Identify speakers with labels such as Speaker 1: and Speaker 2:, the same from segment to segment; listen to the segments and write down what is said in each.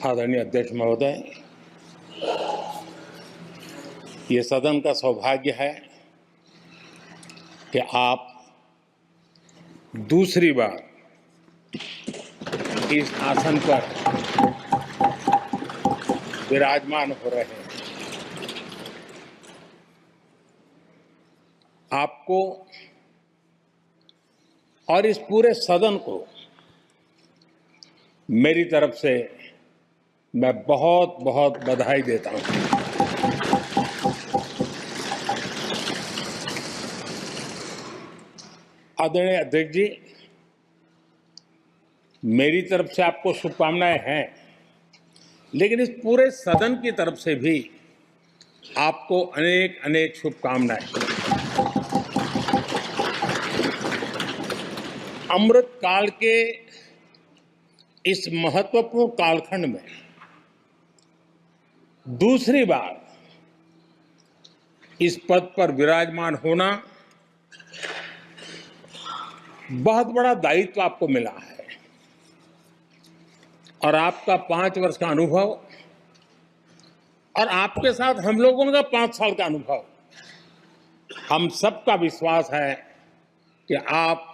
Speaker 1: आदरणीय अध्यक्ष महोदय, ये सदन का सौभाग्य है कि आप दूसरी बार इस आसन पर विराजमान हो रहे हैं। आपको और इस पूरे सदन को मेरी तरफ से मैं बहुत बहुत बधाई देता हूं। आदरणीय अध्यक्ष जी, मेरी तरफ से आपको शुभकामनाएं हैं, लेकिन इस पूरे सदन की तरफ से भी आपको अनेक अनेक शुभकामनाएं। अमृत काल के इस महत्वपूर्ण कालखंड में दूसरी बार इस पद पर विराजमान होना बहुत बड़ा दायित्व आपको मिला है और आपका 5 वर्ष का अनुभव और आपके साथ हम लोगों का 5 साल का अनुभव, हम सबका विश्वास है कि आप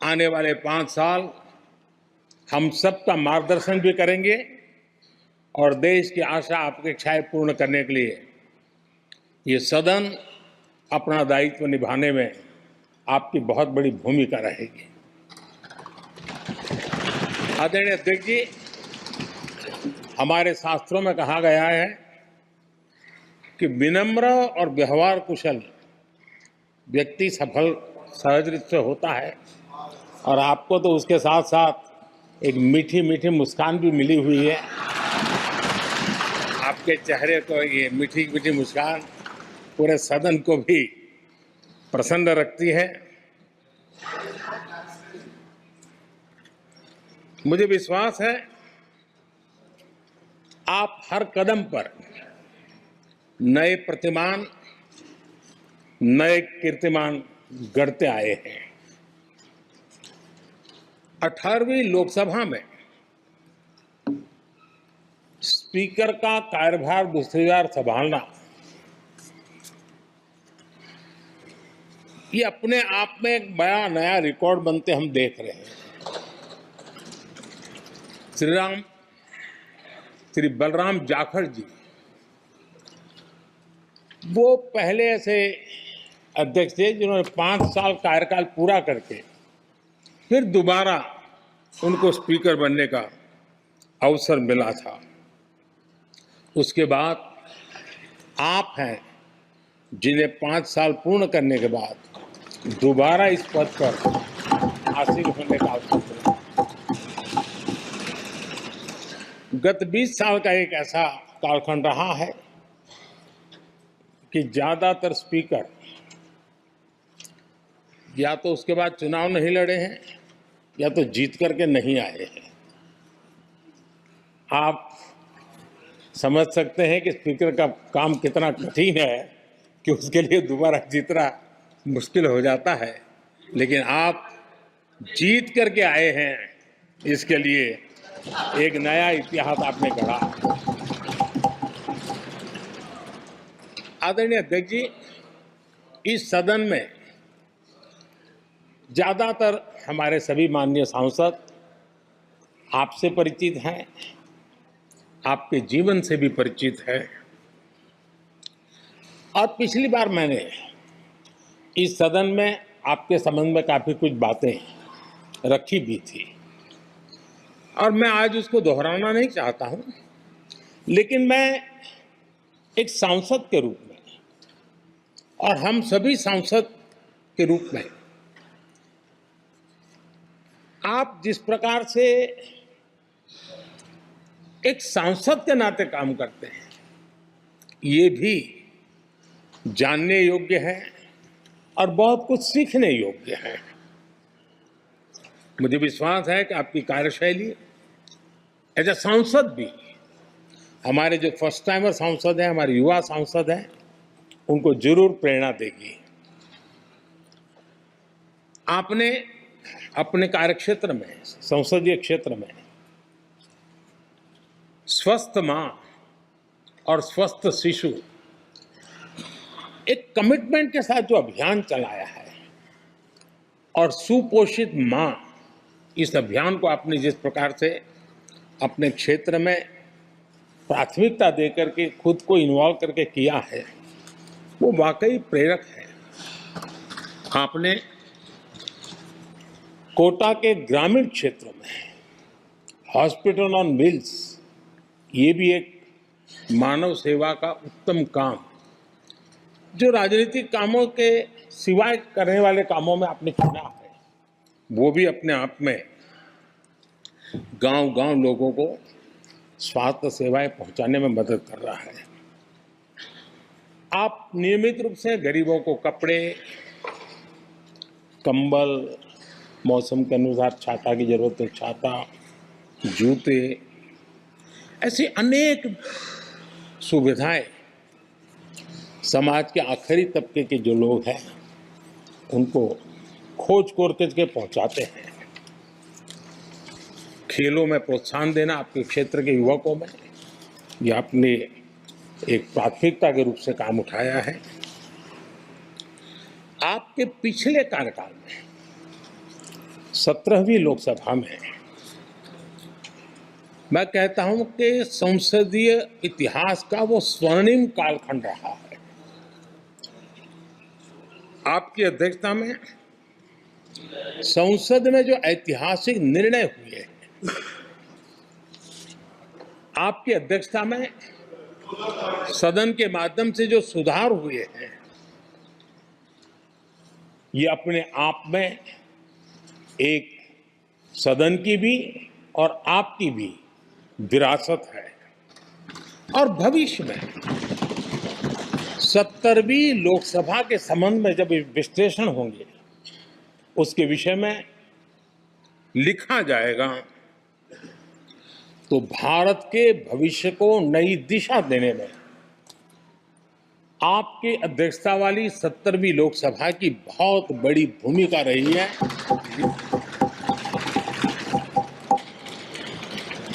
Speaker 1: आने वाले 5 साल हम सबका मार्गदर्शन भी करेंगे और देश की आशा अपेक्षाएं पूर्ण करने के लिए ये सदन अपना दायित्व निभाने में आपकी बहुत बड़ी भूमिका रहेगी। आदरणीय अध्यक्ष जी, हमारे शास्त्रों में कहा गया है कि विनम्र और व्यवहार कुशल व्यक्ति सफल सहज रूप से होता है और आपको तो उसके साथ साथ एक मीठी मीठी मुस्कान भी मिली हुई है। आपके चेहरे को ये मीठी मीठी मुस्कान पूरे सदन को भी प्रसन्न रखती है। मुझे विश्वास है आप हर कदम पर नए प्रतिमान, नए कीर्तिमान गढ़ते आए हैं। 18वीं लोकसभा में स्पीकर का कार्यभार दूसरी बार संभालना ये अपने आप में एक बड़ा नया रिकॉर्ड बनते हम देख रहे हैं। श्री बलराम जाखड़ जी वो पहले ऐसे अध्यक्ष थे जिन्होंने 5 साल कार्यकाल पूरा करके फिर दोबारा उनको स्पीकर बनने का अवसर मिला था। उसके बाद आप हैं जिन्हें 5 साल पूर्ण करने के बाद दोबारा इस पद पर आसीन होने का अवसर मिला। गत 20 साल का एक ऐसा कालखंड रहा है कि ज्यादातर स्पीकर या तो उसके बाद चुनाव नहीं लड़े हैं या तो जीत करके नहीं आए हैं। आप समझ सकते हैं कि स्पीकर का काम कितना कठिन है कि उसके लिए दोबारा जीतना मुश्किल हो जाता है, लेकिन आप जीत करके आए हैं, इसके लिए एक नया इतिहास आपने गढ़ा। आदरणीय अध्यक्ष जी, इस सदन में ज्यादातर हमारे सभी माननीय सांसद आपसे परिचित हैं, आपके जीवन से भी परिचित है और पिछली बार मैंने इस सदन में आपके संबंध में काफी कुछ बातें रखी भी थी और मैं आज उसको दोहराना नहीं चाहता हूं, लेकिन मैं एक सांसद के रूप में और हम सभी सांसद के रूप में आप जिस प्रकार से एक सांसद के नाते काम करते हैं ये भी जानने योग्य है और बहुत कुछ सीखने योग्य है। मुझे विश्वास है कि आपकी कार्यशैली एज ए सांसद भी हमारे जो फर्स्ट टाइमर सांसद हैं, हमारे युवा सांसद हैं, उनको जरूर प्रेरणा देगी। आपने अपने कार्यक्षेत्र में, संसदीय क्षेत्र में स्वस्थ मां और स्वस्थ शिशु एक कमिटमेंट के साथ जो अभियान चलाया है और सुपोषित मां, इस अभियान को आपने जिस प्रकार से अपने क्षेत्र में प्राथमिकता देकर के खुद को इन्वॉल्व करके किया है, वो वाकई प्रेरक है। आपने कोटा के ग्रामीण क्षेत्रों में हॉस्पिटल ऑन व्हील्स, ये भी एक मानव सेवा का उत्तम काम, जो राजनीतिक कामों के सिवाय करने वाले कामों में आपने चुना है, वो भी अपने आप में गांव-गांव लोगों को स्वास्थ्य सेवाएं पहुंचाने में मदद कर रहा है। आप नियमित रूप से गरीबों को कपड़े, कंबल, मौसम के अनुसार छाता की जरूरत है छाता, जूते, ऐसी अनेक सुविधाएं समाज के आखिरी तबके के जो लोग हैं उनको खोज करके पहुंचाते हैं। खेलों में प्रोत्साहन देना आपके क्षेत्र के युवकों में, ये आपने एक प्राथमिकता के रूप से काम उठाया है। आपके पिछले कार्यकाल में 17वीं लोकसभा में मैं कहता हूं कि संसदीय इतिहास का वो स्वर्णिम कालखंड रहा है। आपकी अध्यक्षता में संसद में जो ऐतिहासिक निर्णय हुए हैं, आपकी अध्यक्षता में सदन के माध्यम से जो सुधार हुए हैं, ये अपने आप में एक सदन की भी और आपकी भी विरासत है। और भविष्य में 70वीं लोकसभा के संबंध में जब विश्लेषण होंगे, उसके विषय में लिखा जाएगा, तो भारत के भविष्य को नई दिशा देने में आपकी अध्यक्षता वाली 70वीं लोकसभा की बहुत बड़ी भूमिका रही है।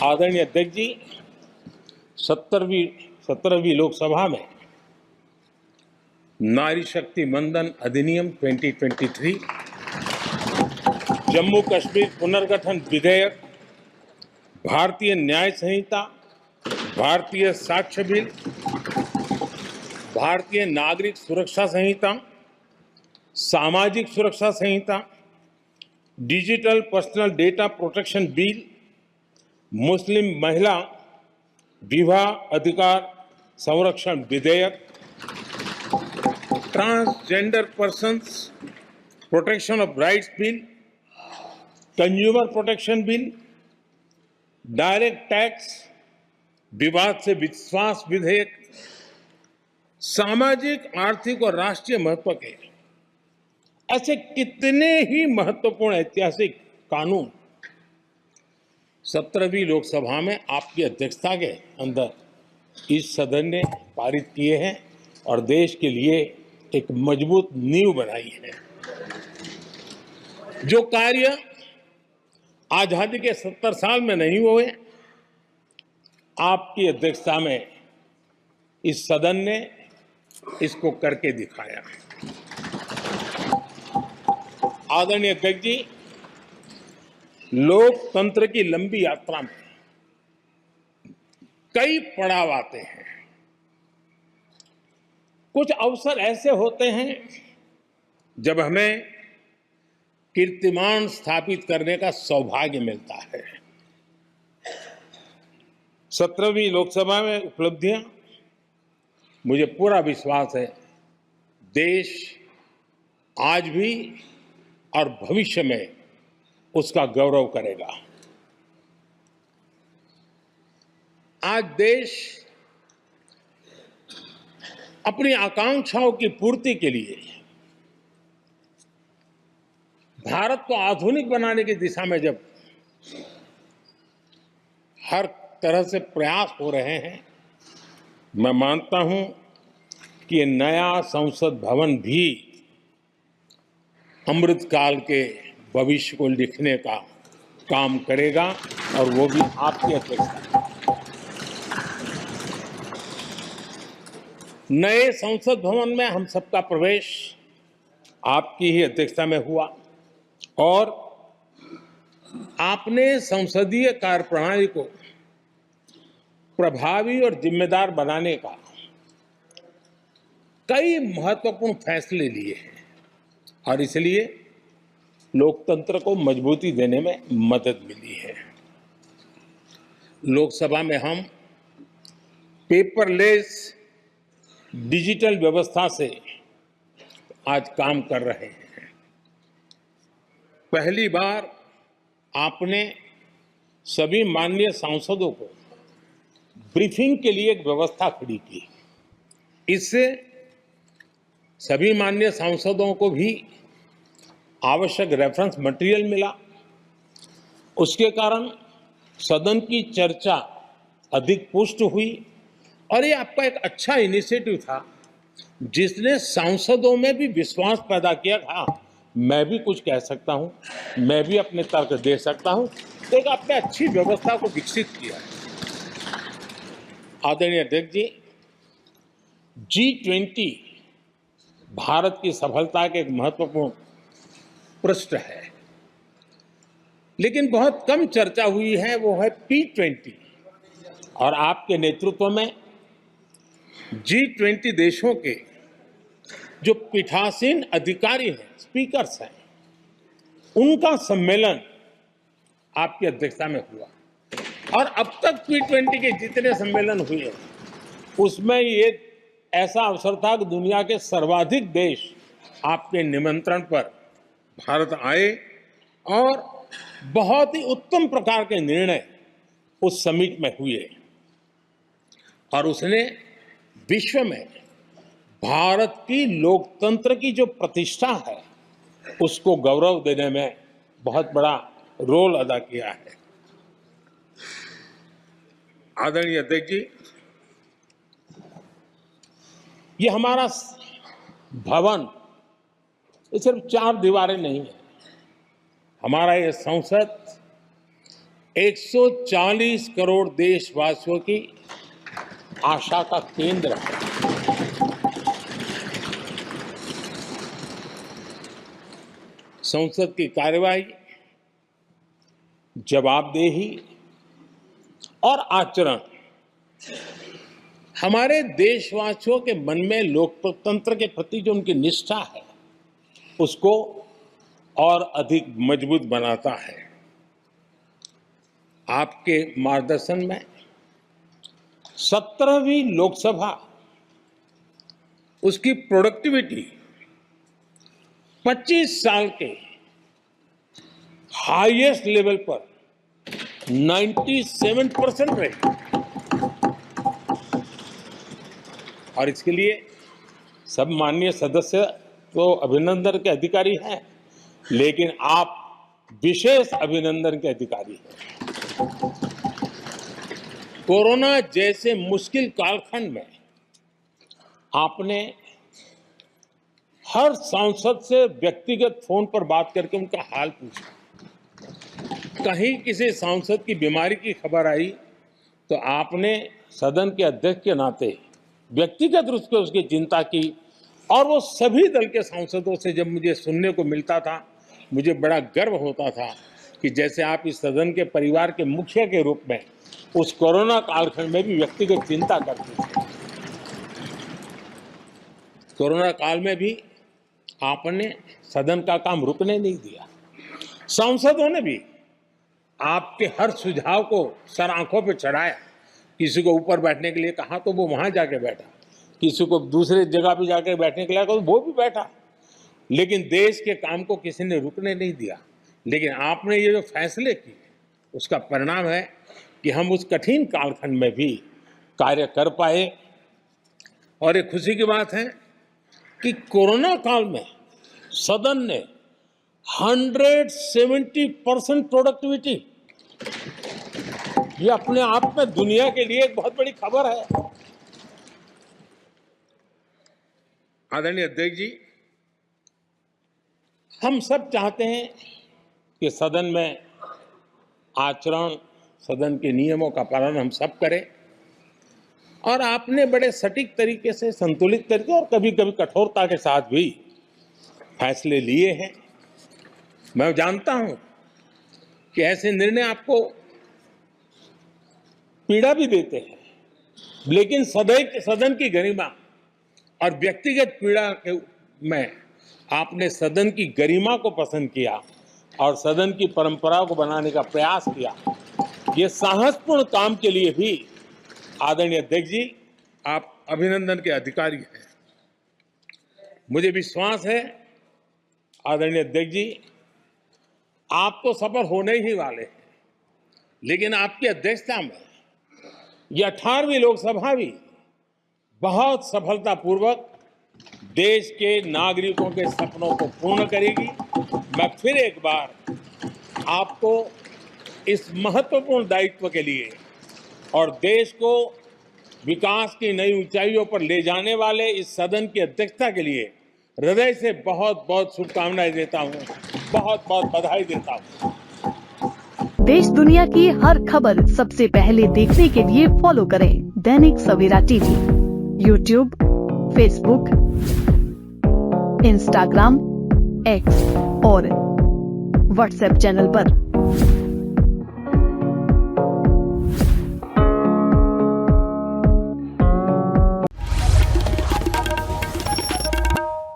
Speaker 1: आदरणीय अध्यक्ष जी, 17वीं लोकसभा में नारी शक्ति वंदन अधिनियम 2023, जम्मू कश्मीर पुनर्गठन विधेयक, भारतीय न्याय संहिता, भारतीय साक्ष्य बिल, भारतीय नागरिक सुरक्षा संहिता, सामाजिक सुरक्षा संहिता, digital personal data protection bill, मुस्लिम महिला विवाह अधिकार संरक्षण विधेयक, transgender persons protection of rights bill, consumer protection bill, direct tax, विवाद से विश्वास विधेयक, सामाजिक, आर्थिक और राष्ट्रीय महत्व के ऐसे कितने ही महत्वपूर्ण ऐतिहासिक कानून 17वीं लोकसभा में आपकी अध्यक्षता के अंदर इस सदन ने पारित किए हैं और देश के लिए एक मजबूत नींव बनाई है। जो कार्य आजादी के 70 साल में नहीं हुए, आपकी अध्यक्षता में इस सदन ने इसको करके दिखाया। आदरणीय अध्यक्ष जी, लोकतंत्र की लंबी यात्रा में कई पड़ाव आते हैं। कुछ अवसर ऐसे होते हैं जब हमें कीर्तिमान स्थापित करने का सौभाग्य मिलता है। 17वीं लोकसभा में उपलब्धियां, मुझे पूरा विश्वास है देश आज भी और भविष्य में उसका गौरव करेगा। आज देश अपनी आकांक्षाओं की पूर्ति के लिए भारत को आधुनिक बनाने की दिशा में जब हर तरह से प्रयास हो रहे हैं, मैं मानता हूं कि नया संसद भवन भी अमृतकाल के भविष्य को लिखने का काम करेगा और वो भी आपकी अध्यक्षता में। नए संसद भवन में हम सबका प्रवेश आपकी ही अध्यक्षता में हुआ और आपने संसदीय कार्यप्रणाली को प्रभावी और जिम्मेदार बनाने का कई महत्वपूर्ण फैसले लिए हैं और इसलिए लोकतंत्र को मजबूती देने में मदद मिली है। लोकसभा में हम पेपरलेस डिजिटल व्यवस्था से आज काम कर रहे हैं। पहली बार आपने सभी माननीय सांसदों को ब्रीफिंग के लिए एक व्यवस्था खड़ी की। इससे सभी माननीय सांसदों को भी आवश्यक रेफरेंस मटेरियल मिला। उसके कारण सदन की चर्चा अधिक पुष्ट हुई और ये आपका एक अच्छा इनिशिएटिव था जिसने सांसदों में भी विश्वास पैदा किया। हाँ, मैं भी कुछ कह सकता हूँ, मैं भी अपने तर्क दे सकता हूँ। तो एक आपने अच्छी व्यवस्था को विकसित किया है। आदरणीय अध्यक्ष जी, G20 भारत की सफलता के एक महत्वपूर्ण पृष्ठ है, लेकिन बहुत कम चर्चा हुई है, वो है P20 और आपके नेतृत्व में G20 देशों के जो पीठासीन अधिकारी हैं, स्पीकर्स हैं, उनका सम्मेलन आपकी अध्यक्षता में हुआ और अब तक P20 के जितने सम्मेलन हुए उसमें ये ऐसा अवसर था कि दुनिया के सर्वाधिक देश आपके निमंत्रण पर भारत आए और बहुत ही उत्तम प्रकार के निर्णय उस समिट में हुए और उसने विश्व में भारत की लोकतंत्र की जो प्रतिष्ठा है उसको गौरव देने में बहुत बड़ा रोल अदा किया है। आदरणीय अध्यक्ष जी, ये हमारा भवन ये सिर्फ 4 दीवारें नहीं है। हमारा ये संसद 140 करोड़ देशवासियों की आशा का केंद्र है। संसद की कार्यवाही, जवाबदेही और आचरण हमारे देशवासियों के मन में लोकतंत्र के प्रति जो उनकी निष्ठा है उसको और अधिक मजबूत बनाता है। आपके मार्गदर्शन में 17वीं लोकसभा उसकी प्रोडक्टिविटी 25 साल के हाईएस्ट लेवल पर 97% रही और इसके लिए सब माननीय सदस्य तो अभिनंदन के अधिकारी हैं, लेकिन आप विशेष अभिनंदन के अधिकारी हैं। कोरोना जैसे मुश्किल कालखंड में आपने हर सांसद से व्यक्तिगत फोन पर बात करके उनका हाल पूछा। कहीं किसी सांसद की बीमारी की खबर आई तो आपने सदन के अध्यक्ष के नाते व्यक्तिगत रूप से उसकी चिंता की और वो सभी दल के सांसदों से जब मुझे सुनने को मिलता था, मुझे बड़ा गर्व होता था कि जैसे आप इस सदन के परिवार के मुखिया के रूप में उस कोरोना कालखंड में भी व्यक्तिगत चिंता करते थे। कोरोना काल में भी आपने सदन का काम रुकने नहीं दिया। सांसदों ने भी आपके हर सुझाव को सर आंखों पर चढ़ाया। किसी को ऊपर बैठने के लिए कहा तो वो वहां जाके बैठा, किसी को दूसरे जगह पे जाकर बैठने के लिए कहा तो वो भी बैठा, लेकिन देश के काम को किसी ने रुकने नहीं दिया। लेकिन आपने ये जो फैसले किए उसका परिणाम है कि हम उस कठिन कालखंड में भी कार्य कर पाए। और ये खुशी की बात है कि कोरोना काल में सदन ने 170% प्रोडक्टिविटी, ये अपने आप में दुनिया के लिए एक बहुत बड़ी खबर है। आदरणीय अध्यक्ष जी, हम सब चाहते हैं कि सदन में आचरण, सदन के नियमों का पालन हम सब करें। और आपने बड़े सटीक तरीके से, संतुलित तरीके और कभी कभी कठोरता के साथ भी फैसले लिए हैं। मैं जानता हूं कि ऐसे निर्णय आपको पीड़ा भी देते हैं, लेकिन सदन की गरिमा और व्यक्तिगत पीड़ा में आपने सदन की गरिमा को पसंद किया और सदन की परंपरा को बनाने का प्रयास किया। ये साहसपूर्ण काम के लिए भी आदरणीय अध्यक्ष जी, आप अभिनंदन के अधिकारी हैं। मुझे विश्वास है आदरणीय अध्यक्ष जी, आप तो सफल होने ही वाले हैं, लेकिन आपकी अध्यक्षता में ये 18वीं लोकसभा भी बहुत सफलतापूर्वक देश के नागरिकों के सपनों को पूर्ण करेगी। मैं फिर एक बार आपको इस महत्वपूर्ण दायित्व के लिए और देश को विकास की नई ऊंचाइयों पर ले जाने वाले इस सदन की अध्यक्षता के लिए हृदय से बहुत बहुत शुभकामनाएं देता हूं, बहुत बहुत बधाई देता हूं।
Speaker 2: देश दुनिया की हर खबर सबसे पहले देखने के लिए फॉलो करें Dainik Savera TV, YouTube, Facebook, Instagram, X और व्हाट्सएप चैनल पर।